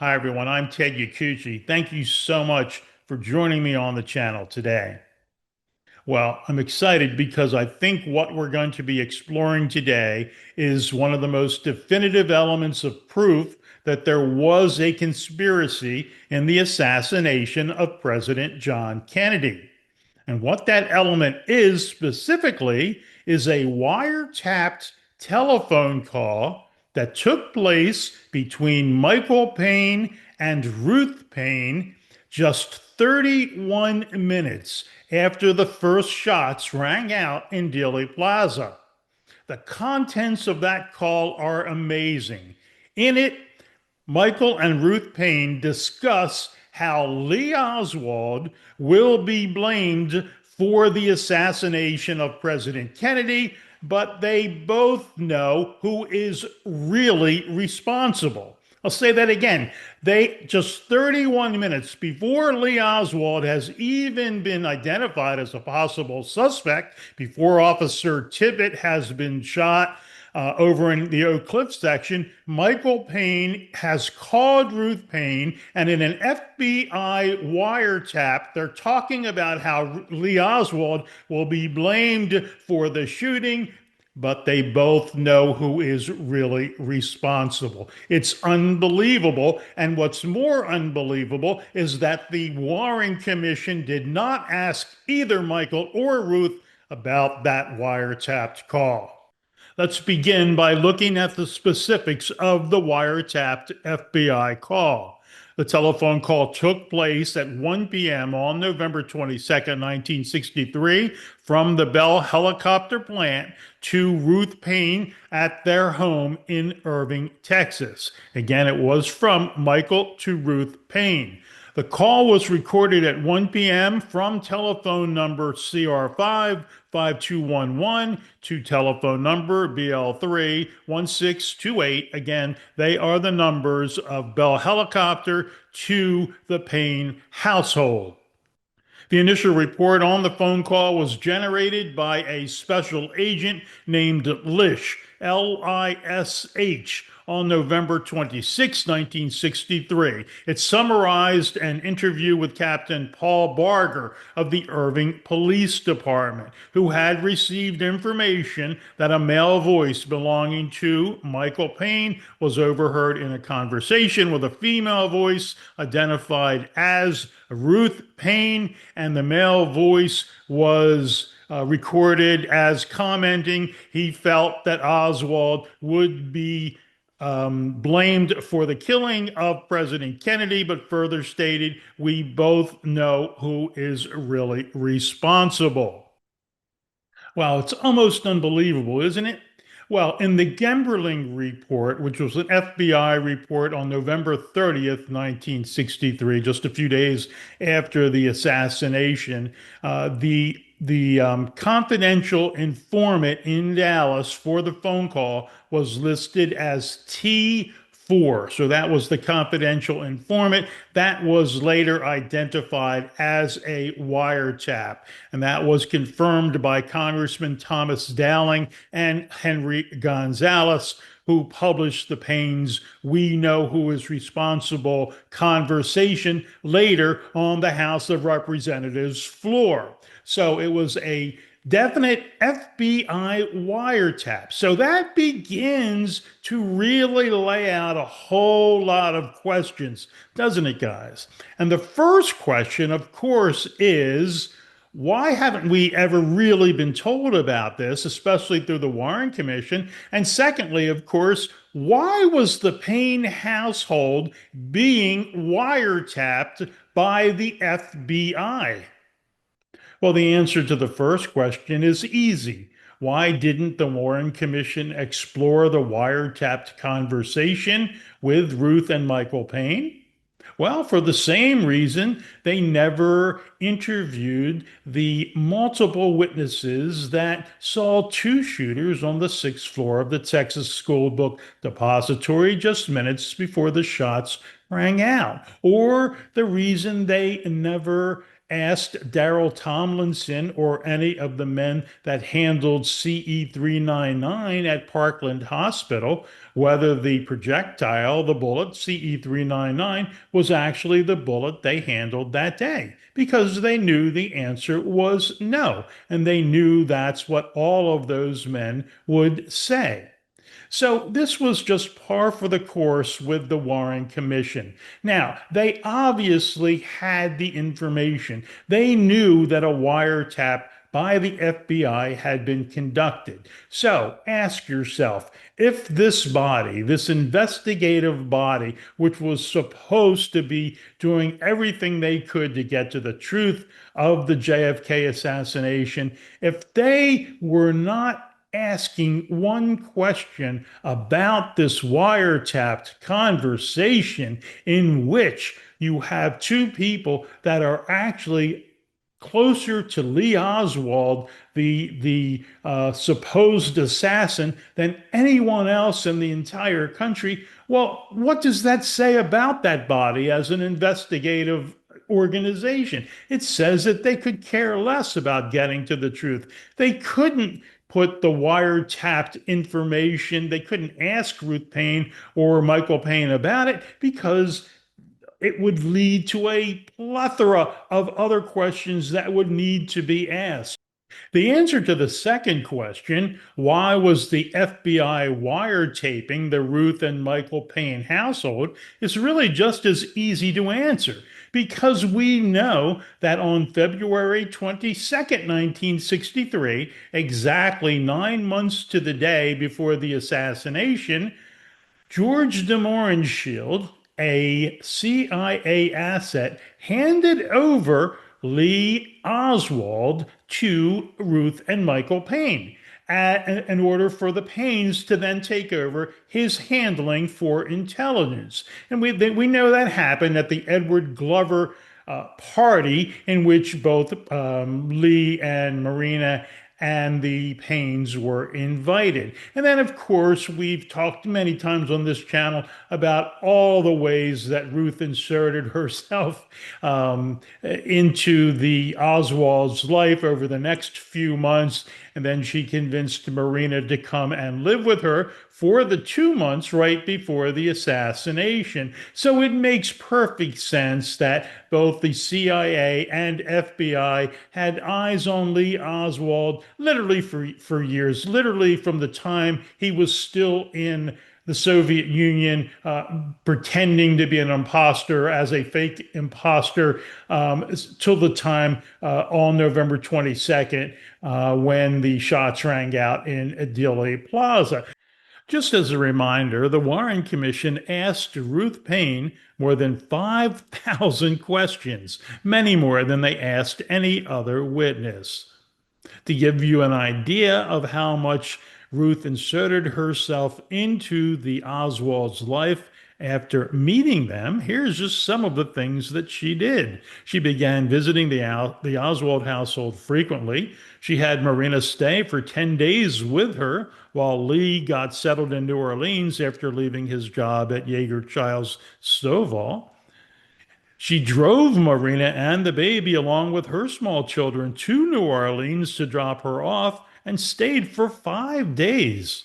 Hi, everyone. I'm Ted Yacucci. Thank you so much for joining me on the channel today. Well, I'm excited because I think what we're going to be exploring today is one of the most definitive elements of proof that there was a conspiracy in the assassination of President John Kennedy. And what that element is specifically is a wiretapped telephone call that took place between Michael Paine and Ruth Paine just 31 minutes after the first shots rang out in Dealey Plaza. The contents of that call are amazing. In it, Michael and Ruth Paine discuss how Lee Oswald will be blamed for the assassination of President Kennedy, but they both know who is really responsible. I'll say that again. They just 31 minutes before Lee Oswald has even been identified as a possible suspect, before Officer Tippit has been shot over in the Oak Cliff section, Michael Paine has called Ruth Paine, and in an FBI wiretap, they're talking about how Lee Oswald will be blamed for the shooting, but they both know who is really responsible. It's unbelievable. And what's more unbelievable is that the Warren Commission did not ask either Michael or Ruth about that wiretapped call. Let's begin by looking at the specifics of the wiretapped FBI call. The telephone call took place at 1 p.m. on November 22nd, 1963, from the Bell helicopter plant to Ruth Paine at their home in Irving, Texas. Again, it was from Michael to Ruth Paine. The call was recorded at 1 p.m. from telephone number CR5 5211 to telephone number BL3 1628. Again, they are the numbers of Bell Helicopter to the Paine household. The initial report on the phone call was generated by a special agent named Lish, Lish, on November 26, 1963. It summarized an interview with Captain Paul Barger of the Irving Police Department, who had received information that a male voice belonging to Michael Paine was overheard in a conversation with a female voice identified as Ruth Paine, and the male voice was recorded as commenting he felt that Oswald would be blamed for the killing of President Kennedy, but further stated, we both know who is really responsible. Wow, it's almost unbelievable, isn't it? Well, in the Gemberling report, which was an FBI report on November 30th, 1963, just a few days after the assassination, the confidential informant in Dallas for the phone call was listed as T4. So that was the confidential informant. That was later identified as a wiretap. And that was confirmed by Congressman Thomas Dowling and Henry Gonzalez, who published the Paine's We Know Who Is Responsible conversation later on the House of Representatives floor. So it was a definite FBI wiretap. So that begins to really lay out a whole lot of questions, doesn't it, guys? And the first question, of course, is why haven't we ever really been told about this, especially through the Warren Commission? And secondly, of course, why was the Paine household being wiretapped by the FBI? Well, the answer to the first question is easy. Why didn't the Warren Commission explore the wiretapped conversation with Ruth and Michael Paine? Well, for the same reason, they never interviewed the multiple witnesses that saw two shooters on the sixth floor of the Texas School Book Depository just minutes before the shots rang out, or the reason they never asked Daryl Tomlinson or any of the men that handled CE 399 at Parkland Hospital whether the projectile, the bullet, CE 399, was actually the bullet they handled that day, because they knew the answer was no. And they knew that's what all of those men would say. So this was just par for the course with the Warren Commission. Now, they obviously had the information. They knew that a wiretap by the FBI had been conducted. So ask yourself, if this body, this investigative body, which was supposed to be doing everything they could to get to the truth of the JFK assassination, if they were not asking one question about this wiretapped conversation in which you have two people that are actually closer to Lee Oswald, the supposed assassin, than anyone else in the entire country. Well, what does that say about that body as an investigative organization? It says that they could care less about getting to the truth. They couldn't put the wiretapped information, they couldn't ask Ruth Paine or Michael Paine about it because it would lead to a plethora of other questions that would need to be asked. The answer to the second question, why was the FBI wiretaping the Ruth and Michael Paine household, is really just as easy to answer. Because we know that on February 22nd, 1963, exactly 9 months to the day before the assassination, George de Mohrenschildt, a CIA asset, handed over Lee Oswald to Ruth and Michael Paine in order for the Paines to then take over his handling for intelligence. And we know that happened at the Edward Glover party in which both Lee and Marina and the Paines were invited. And then, of course, we've talked many times on this channel about all the ways that Ruth inserted herself into the Oswald's life over the next few months. And then she convinced Marina to come and live with her for the 2 months right before the assassination. So it makes perfect sense that both the CIA and FBI had eyes on Lee Oswald literally for years, literally from the time he was still in the Soviet Union, pretending to be an imposter as a fake imposter till the time on November 22nd when the shots rang out in Dealey Plaza. Just as a reminder, the Warren Commission asked Ruth Paine more than 5,000 questions, many more than they asked any other witness. To give you an idea of how much Ruth inserted herself into the Oswald's life after meeting them, here's just some of the things that she did. She began visiting the Oswald household frequently. She had Marina stay for 10 days with her while Lee got settled in New Orleans after leaving his job at Jaeger Childs Stovall. She drove Marina and the baby along with her small children to New Orleans to drop her off and stayed for 5 days.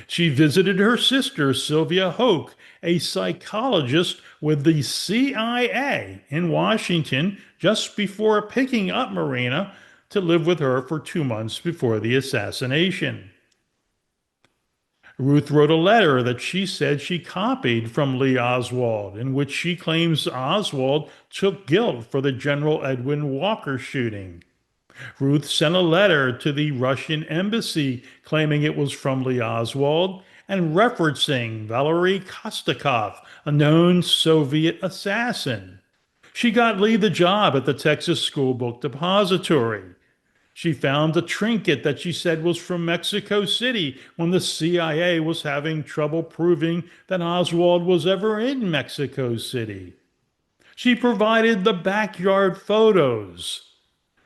She visited her sister, Sylvia Hoke, a psychologist with the CIA in Washington, just before picking up Marina to live with her for 2 months before the assassination. Ruth wrote a letter that she said she copied from Lee Oswald, in which she claims Oswald took guilt for the General Edwin Walker shooting. Ruth sent a letter to the Russian embassy claiming it was from Lee Oswald and referencing Valery Kostakov, a known Soviet assassin. She got Lee the job at the Texas School Book Depository. She found a trinket that she said was from Mexico City when the CIA was having trouble proving that Oswald was ever in Mexico City. She provided the backyard photos.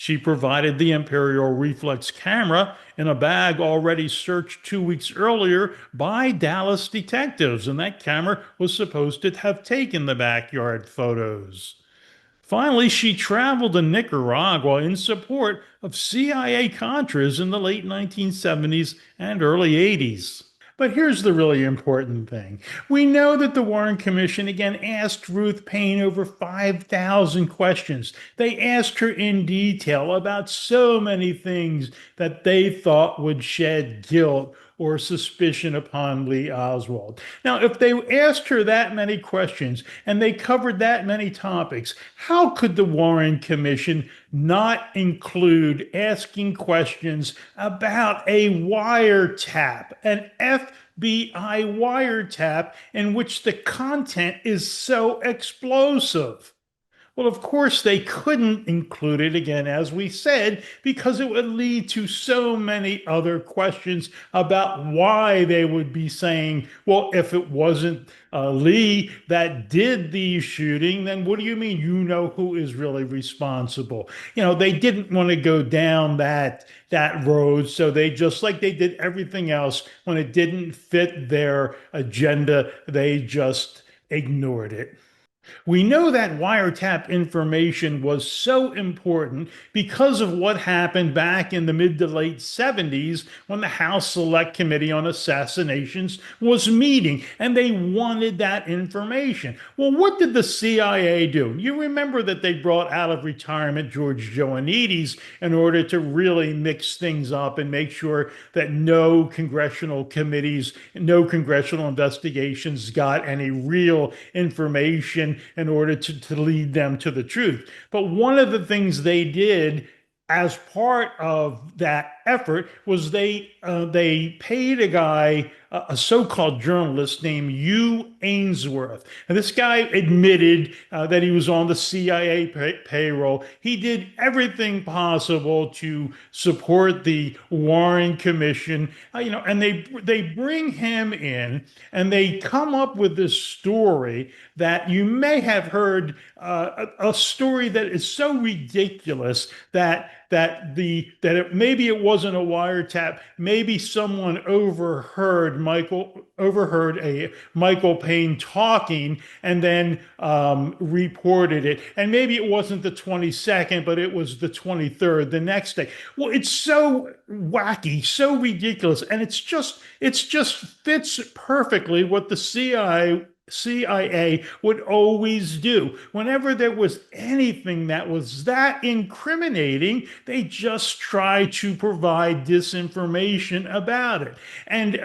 She provided the Imperial reflex camera in a bag already searched 2 weeks earlier by Dallas detectives, and that camera was supposed to have taken the backyard photos. Finally, she traveled to Nicaragua in support of CIA Contras in the late 1970s and early 80s. But here's the really important thing. We know that the Warren Commission again asked Ruth Paine over 5,000 questions. They asked her in detail about so many things that they thought would shed guilt or suspicion upon Lee Oswald. Now, if they asked her that many questions and they covered that many topics, how could the Warren Commission not include asking questions about a wiretap, an FBI wiretap in which the content is so explosive? Well, of course, they couldn't include it again, as we said, because it would lead to so many other questions about why they would be saying, well, if it wasn't Lee that did the shooting, then what do you mean you know who is really responsible? They didn't want to go down that road, so they, just like they did everything else, when it didn't fit their agenda, they just ignored it. We know that wiretap information was so important because of what happened back in the mid to late 70s when the House Select Committee on Assassinations was meeting and they wanted that information. Well, what did the CIA do? You remember that they brought out of retirement George Joannides in order to really mix things up and make sure that no congressional committees, no congressional investigations got any real information in order to lead them to the truth. But one of the things they did as part of that effort was they paid a guy, a so-called journalist named Hugh Ainsworth. And this guy admitted that he was on the CIA payroll. He did everything possible to support the Warren Commission, and they bring him in and they come up with this story that you may have heard, a story that is so ridiculous that maybe it wasn't a wiretap. Maybe someone overheard a Michael Paine talking and then reported it. And maybe it wasn't the 22nd, but it was the 23rd, the next day. Well, it's so wacky, so ridiculous, and it just fits perfectly what the CIA would always do. Whenever there was anything that was that incriminating, they just try to provide disinformation about it. And,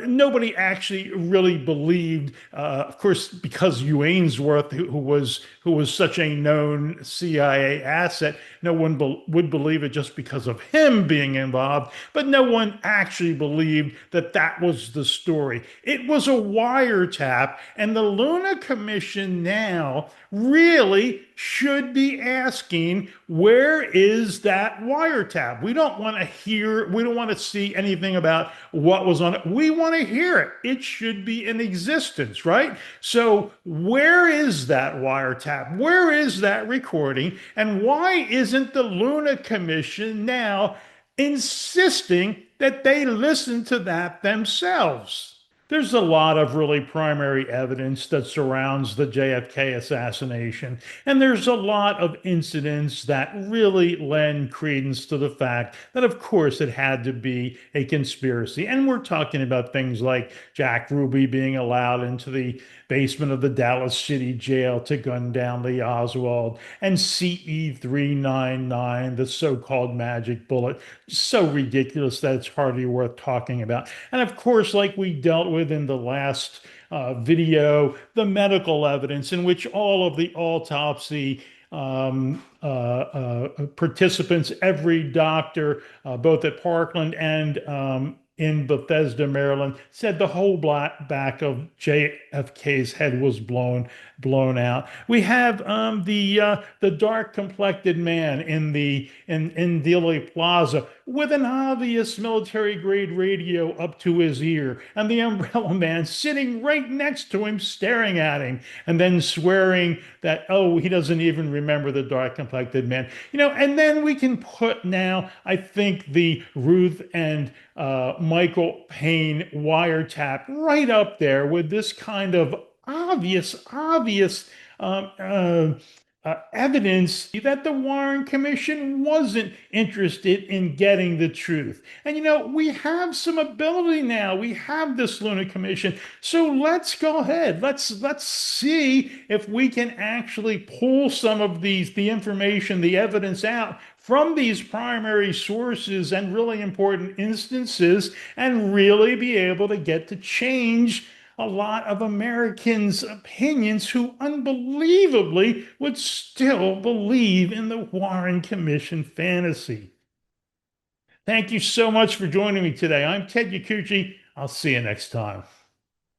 nobody actually really believed, of course, because Hugh Ainsworth, who was such a known CIA asset, no one would believe it just because of him being involved, but no one actually believed that that was the story. It was a wiretap, and the Luna Commission now really should be asking, where is that wiretap? We don't want to see anything about what was on it. We want to hear it. It should be in existence, right? So where is that wiretap? Where is that recording? And why isn't the Luna Commission now insisting that they listen to that themselves? There's a lot of really primary evidence that surrounds the JFK assassination, and there's a lot of incidents that really lend credence to the fact that, of course, it had to be a conspiracy. And we're talking about things like Jack Ruby being allowed into the basement of the Dallas City Jail to gun down Lee Oswald, and CE 399, the so-called magic bullet. So ridiculous that it's hardly worth talking about. And of course, like we dealt with in the last video, the medical evidence in which all of the autopsy participants, every doctor, both at Parkland and in Bethesda, Maryland, said the whole back of JFK's head was blown out. We have the dark complected man in Dealey Plaza with an obvious military grade radio up to his ear, and the umbrella man sitting right next to him, staring at him, and then swearing that, oh, he doesn't even remember the dark complected man. And then we can put now, I think, the Ruth and Michael Paine wiretap right up there with this kind of obvious um, uh, evidence that the Warren Commission wasn't interested in getting the truth. And we have some ability now. We have this Luna Commission. So let's go ahead. Let's see if we can actually pull some of the information, the evidence out from these primary sources and really important instances and really be able to get to change a lot of Americans' opinions who unbelievably would still believe in the Warren Commission fantasy. Thank you so much for joining me today. I'm Ted Yacucci. I'll see you next time.